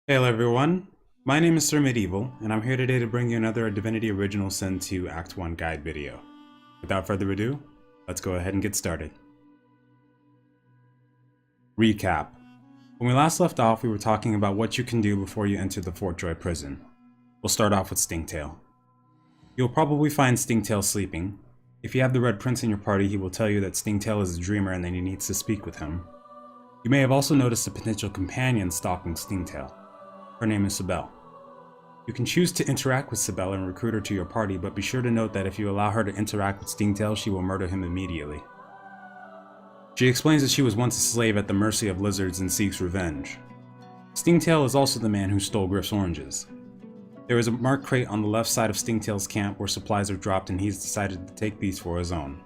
Hello everyone, my name is Sir Medieval, and I'm here today to bring you another Divinity Original Sin 2 Act 1 guide video. Without further ado, let's go ahead and get started. Recap. When we last left off, we were talking about what you can do before you enter the Fort Joy prison. We'll start off with Stingtail. You'll probably find Stingtail sleeping. If you have the Red Prince in your party, he will tell you that Stingtail is a dreamer and that he needs to speak with him. You may have also noticed a potential companion stalking Stingtail. Her name is Sibel. You can choose to interact with Sibel and recruit her to your party, but be sure to note that if you allow her to interact with Stingtail, she will murder him immediately. She explains that she was once a slave at the mercy of lizards and seeks revenge. Stingtail is also the man who stole Griff's oranges. There is a marked crate on the left side of Stingtail's camp where supplies are dropped, and he's decided to take these for his own.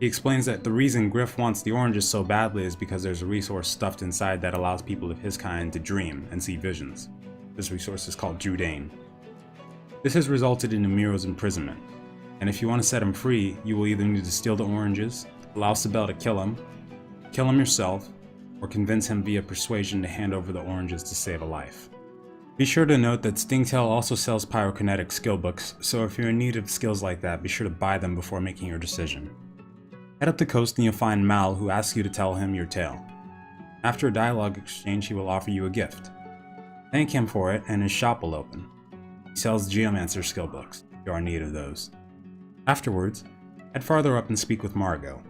He explains that the reason Griff wants the oranges so badly is because there's a resource stuffed inside that allows people of his kind to dream and see visions. This resource is called Judane. This has resulted in Emiro's imprisonment, and if you want to set him free, you will either need to steal the oranges, allow Sibel to kill him yourself, or convince him via persuasion to hand over the oranges to save a life. Be sure to note that Stingtail also sells pyrokinetic skill books, so if you're in need of skills like that, be sure to buy them before making your decision. Head up the coast and you'll find Mal, who asks you to tell him your tale. After a dialogue exchange, he will offer you a gift. Thank him for it and his shop will open. He sells Geomancer skill books, if you are in need of those. Afterwards, head farther up and speak with Margot.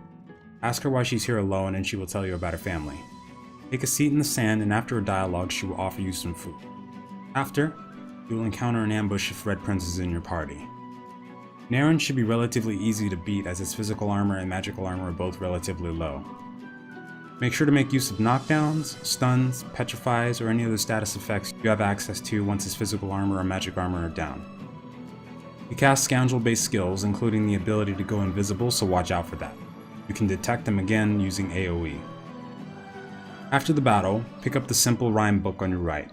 Ask her why she's here alone and she will tell you about her family. Take a seat in the sand, and after a dialogue, she will offer you some food. After, you will encounter an ambush if Red Prince is in your party. Naren should be relatively easy to beat, as his physical armor and magical armor are both relatively low. Make sure to make use of knockdowns, stuns, petrifies, or any other status effects you have access to once his physical armor or magic armor are down. He casts scoundrel-based skills, including the ability to go invisible, so watch out for that. You can detect them again using AoE. After the battle, pick up the simple rhyme book on your right,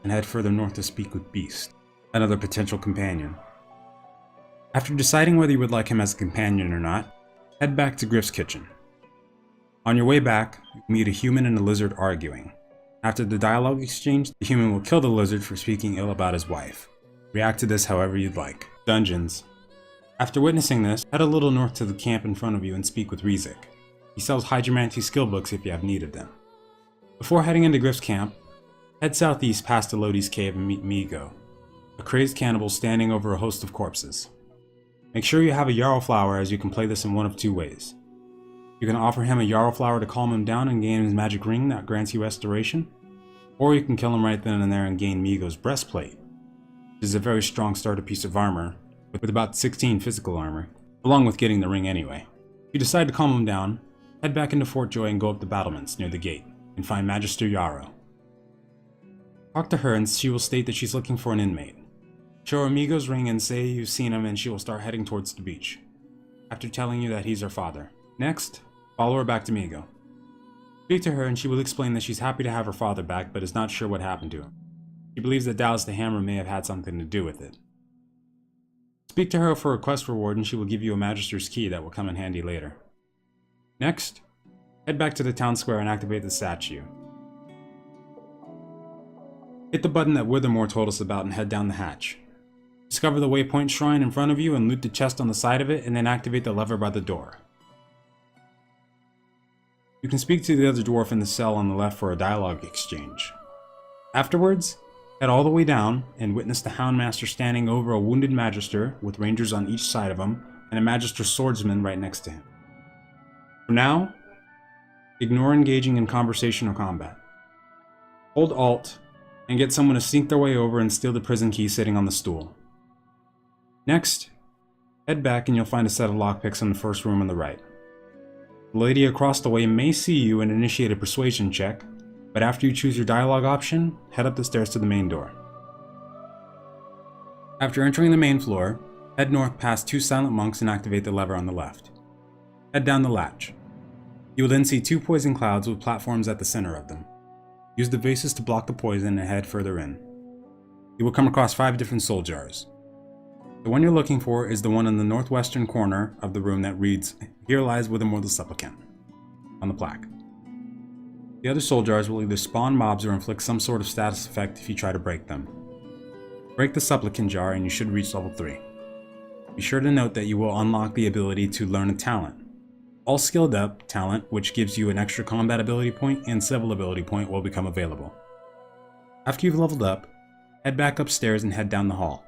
and head further north to speak with Beast, another potential companion. After deciding whether you would like him as a companion or not, head back to Griff's kitchen. On your way back, you meet a human and a lizard arguing. After the dialogue exchange, the human will kill the lizard for speaking ill about his wife. React to this however you'd like. Dungeons. After witnessing this, head a little north to the camp in front of you and speak with Rizik. He sells Hydromancy skill books if you have need of them. Before heading into Griff's camp, head southeast past Elodie's cave and meet Migo, a crazed cannibal standing over a host of corpses. Make sure you have a yarrow flower, as you can play this in one of two ways. You can offer him a yarrow flower to calm him down and gain his magic ring that grants you restoration, or you can kill him right then and there and gain Migo's breastplate, which is a very strong starter piece of armor, with about 16 physical armor, along with getting the ring anyway. If you decide to calm him down, head back into Fort Joy and go up the battlements near the gate, and find Magister Yarrow. Talk to her and she will state that she's looking for an inmate. Show her Migo's ring and say you've seen him, and she will start heading towards the beach, after telling you that he's her father. Next, follow her back to Migo. Speak to her and she will explain that she's happy to have her father back, but is not sure what happened to him. She believes that Dallas the Hammer may have had something to do with it. Speak to her for a quest reward and she will give you a Magister's key that will come in handy later. Next, head back to the town square and activate the statue. Hit the button that Withermore told us about and head down the hatch. Discover the waypoint shrine in front of you and loot the chest on the side of it, and then activate the lever by the door. You can speak to the other dwarf in the cell on the left for a dialogue exchange. Afterwards, head all the way down and witness the Houndmaster standing over a wounded Magister with rangers on each side of him and a Magister swordsman right next to him. For now, ignore engaging in conversation or combat. Hold Alt and get someone to sneak their way over and steal the prison key sitting on the stool. Next, head back and you'll find a set of lockpicks in the first room on the right. The lady across the way may see you and initiate a persuasion check, but after you choose your dialogue option, head up the stairs to the main door. After entering the main floor, head north past two silent monks and activate the lever on the left. Head down the latch. You will then see two poison clouds with platforms at the center of them. Use the vases to block the poison and head further in. You will come across 5 different soul jars. The one you're looking for is the one in the northwestern corner of the room that reads, "Here lies Withermore the Supplicant," on the plaque. The other soul jars will either spawn mobs or inflict some sort of status effect if you try to break them. Break the supplicant jar and you should reach level 3. Be sure to note that you will unlock the ability to learn a talent. All skilled up talent, which gives you an extra combat ability point and civil ability point, will become available. After you've leveled up, head back upstairs and head down the hall.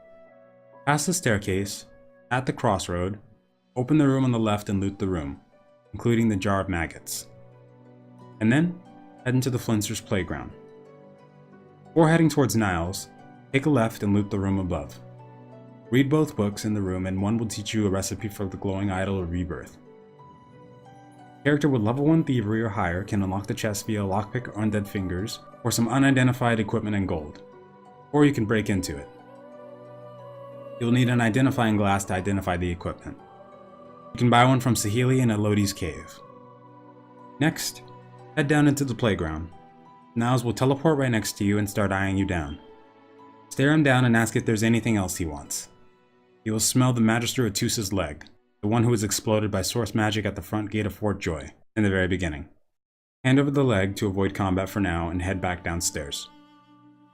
Past the staircase, at the crossroad, open the room on the left and loot the room, including the jar of maggots. And then, head into the Flinster's playground. Before heading towards Niles, take a left and loot the room above. Read both books in the room and one will teach you a recipe for the glowing idol of rebirth. A character with level 1 thievery or higher can unlock the chest via lockpick or undead fingers, or some unidentified equipment and gold. Or you can break into it. You'll need an identifying glass to identify the equipment. You can buy one from Saheeli in Elodie's cave. Next, head down into the playground. Niles will teleport right next to you and start eyeing you down. Stare him down and ask if there's anything else he wants. You will smell the Magister Atus's leg, the one who was exploded by source magic at the front gate of Fort Joy, in the very beginning. Hand over the leg to avoid combat for now and head back downstairs.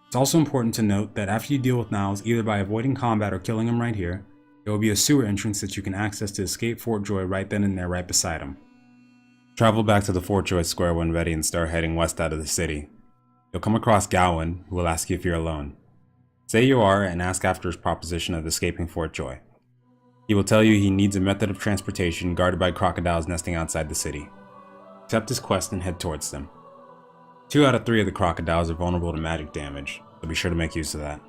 It's also important to note that after you deal with Niles either by avoiding combat or killing him right here, there will be a sewer entrance that you can access to escape Fort Joy right then and there right beside him. Travel back to the Fort Joy square when ready and start heading west out of the city. You'll come across Gawain, who will ask you if you're alone. Say you are and ask after his proposition of escaping Fort Joy. He will tell you he needs a method of transportation guarded by crocodiles nesting outside the city. Accept his quest and head towards them. 2 out of 3 of the crocodiles are vulnerable to magic damage, so be sure to make use of that.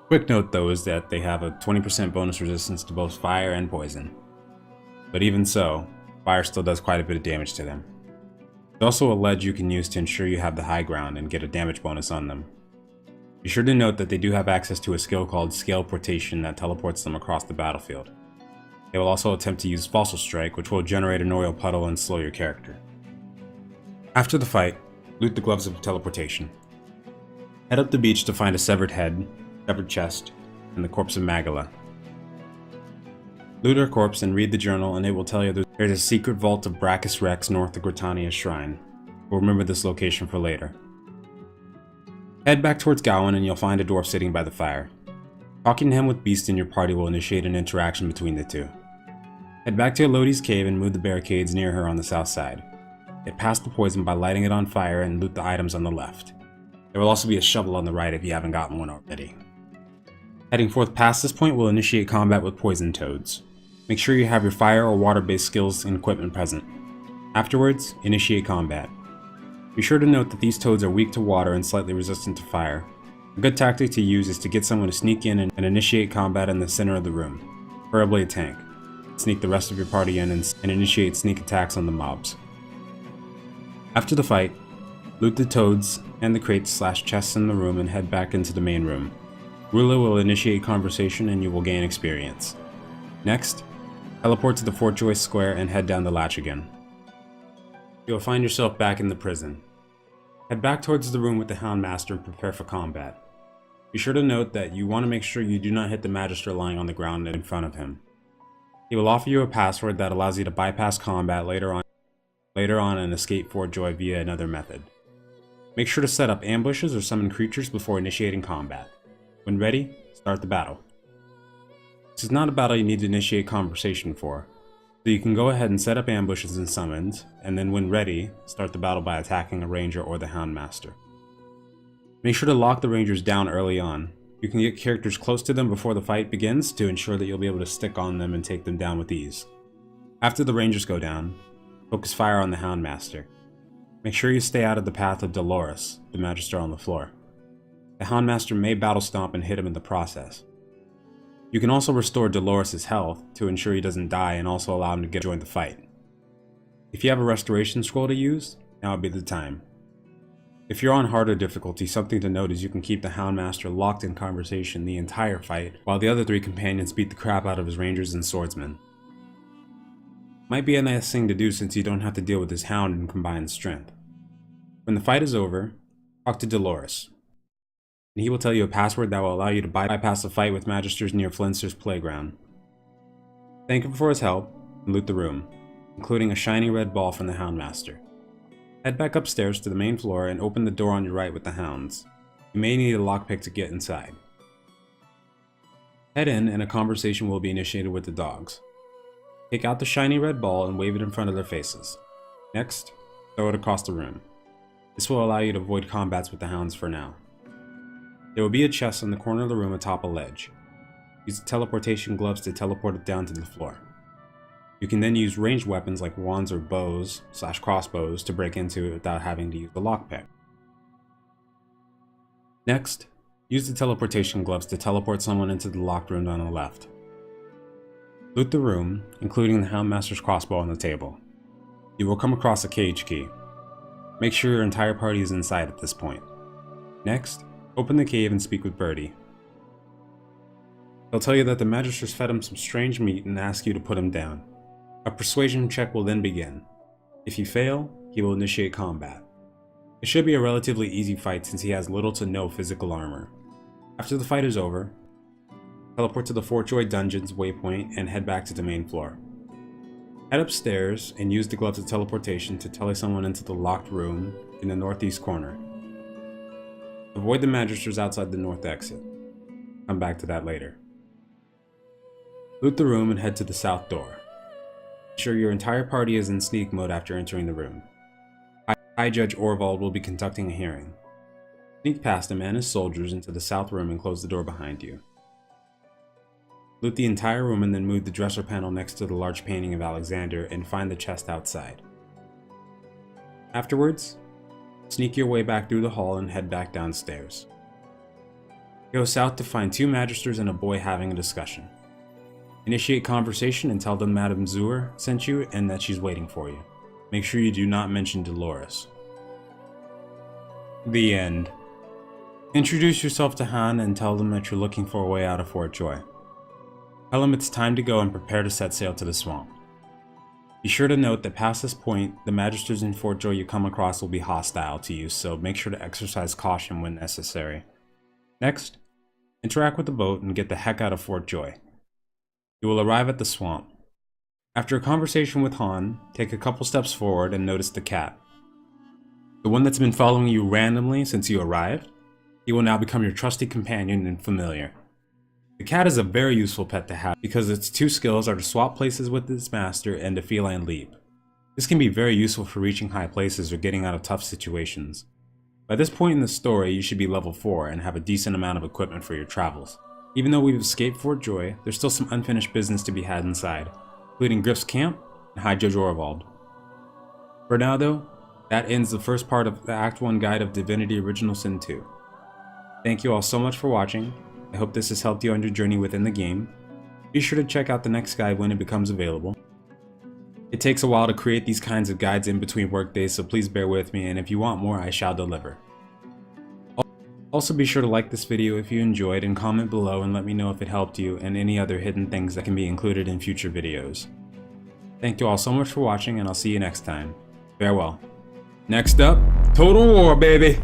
Quick note though is that they have a 20% bonus resistance to both fire and poison. But even so, fire still does quite a bit of damage to them. There's also a ledge you can use to ensure you have the high ground and get a damage bonus on them. Be sure to note that they do have access to a skill called teleportation that teleports them across the battlefield. They will also attempt to use Fossil Strike, which will generate an oil puddle and slow your character. After the fight, loot the gloves of teleportation. Head up the beach to find a severed head, severed chest, and the corpse of Magala. Loot her corpse and read the journal and it will tell you there's a secret vault of Brachus Rex north of Gritania's shrine. We'll remember this location for later. Head back towards Gawain and you'll find a dwarf sitting by the fire. Talking to him with Beast in your party will initiate an interaction between the two. Head back to Elodie's cave and move the barricades near her on the south side. Get past the poison by lighting it on fire and loot the items on the left. There will also be a shovel on the right if you haven't gotten one already. Heading forth past this point will initiate combat with poison toads. Make sure you have your fire or water-based skills and equipment present. Afterwards, initiate combat. Be sure to note that these toads are weak to water and slightly resistant to fire. A good tactic to use is to get someone to sneak in and initiate combat in the center of the room, preferably a tank. Sneak the rest of your party in and initiate sneak attacks on the mobs. After the fight, loot the toads and the crates/chests in the room and head back into the main room. Rula will initiate conversation and you will gain experience. Next, teleport to the Fort Joy Square and head down the latch again. You'll find yourself back in the prison. Head back towards the room with the Houndmaster and prepare for combat. Be sure to note that you want to make sure you do not hit the Magister lying on the ground in front of him. He will offer you a password that allows you to bypass combat later on and escape Fort Joy via another method. Make sure to set up ambushes or summon creatures before initiating combat. When ready, start the battle. This is not a battle you need to initiate conversation for, so you can go ahead and set up ambushes and summons, and then when ready, start the battle by attacking a ranger or the Houndmaster. Make sure to lock the rangers down early on. You can get characters close to them before the fight begins to ensure that you'll be able to stick on them and take them down with ease. After the rangers go down, focus fire on the Houndmaster. Make sure you stay out of the path of Dolores, the Magister on the floor. The Houndmaster may battle stomp and hit him in the process. You can also restore Dolores' health to ensure he doesn't die and also allow him to join the fight. If you have a restoration scroll to use, now would be the time. If you're on harder difficulty, something to note is you can keep the Houndmaster locked in conversation the entire fight, while the other 3 companions beat the crap out of his rangers and swordsmen. Might be a nice thing to do since you don't have to deal with his hound in combined strength. When the fight is over, talk to Dolores, and he will tell you a password that will allow you to bypass the fight with Magisters near Flinster's playground. Thank him for his help, and loot the room, including a shiny red ball from the Houndmaster. Head back upstairs to the main floor and open the door on your right with the hounds. You may need a lockpick to get inside. Head in and a conversation will be initiated with the dogs. Take out the shiny red ball and wave it in front of their faces. Next, throw it across the room. This will allow you to avoid combats with the hounds for now. There will be a chest in the corner of the room atop a ledge. Use the teleportation gloves to teleport it down to the floor. You can then use ranged weapons like wands or bows/crossbows to break into it without having to use the lockpick. Next, use the teleportation gloves to teleport someone into the locked room on the left. Loot the room, including the Houndmaster's crossbow on the table. You will come across a cage key. Make sure your entire party is inside at this point. Next, open the cave and speak with Birdie. He'll tell you that the Magisters fed him some strange meat and ask you to put him down. A persuasion check will then begin. If you fail, he will initiate combat. It should be a relatively easy fight since he has little to no physical armor. After the fight is over, teleport to the Fort Joy Dungeons waypoint and head back to the main floor. Head upstairs and use the gloves of teleportation to tele someone into the locked room in the northeast corner. Avoid the Magisters outside the north exit. Come back to that later. Loot the room and head to the south door. Ensure your entire party is in sneak mode after entering the room. High Judge Orvald will be conducting a hearing. Sneak past him and his soldiers into the south room and close the door behind you. Loot the entire room and then move the dresser panel next to the large painting of Alexander and find the chest outside. Afterwards, sneak your way back through the hall and head back downstairs. Go south to find two Magisters and a boy having a discussion. Initiate conversation and tell them Madame Zur sent you and that she's waiting for you. Make sure you do not mention Dolores. The end. Introduce yourself to Han and tell them that you're looking for a way out of Fort Joy. Tell them it's time to go and prepare to set sail to the swamp. Be sure to note that past this point, the Magisters in Fort Joy you come across will be hostile to you, so make sure to exercise caution when necessary. Next, interact with the boat and get the heck out of Fort Joy. You will arrive at the swamp. After a conversation with Han, take a couple steps forward and notice the cat. The one that's been following you randomly since you arrived, he will now become your trusty companion and familiar. The cat is a very useful pet to have because its two skills are to swap places with its master and to feline leap. This can be very useful for reaching high places or getting out of tough situations. By this point in the story, you should be level 4 and have a decent amount of equipment for your travels. Even though we've escaped Fort Joy, there's still some unfinished business to be had inside, including Griff's camp and High Judge Orvald. For now though, that ends the first part of the Act 1 guide of Divinity Original Sin 2. Thank you all so much for watching. I hope this has helped you on your journey within the game. Be sure to check out the next guide when it becomes available. It takes a while to create these kinds of guides in between workdays, so please bear with me, and if you want more, I shall deliver. Also be sure to like this video if you enjoyed and comment below and let me know if it helped you and any other hidden things that can be included in future videos. Thank you all so much for watching and I'll see you next time. Farewell. Next up, Total War, baby!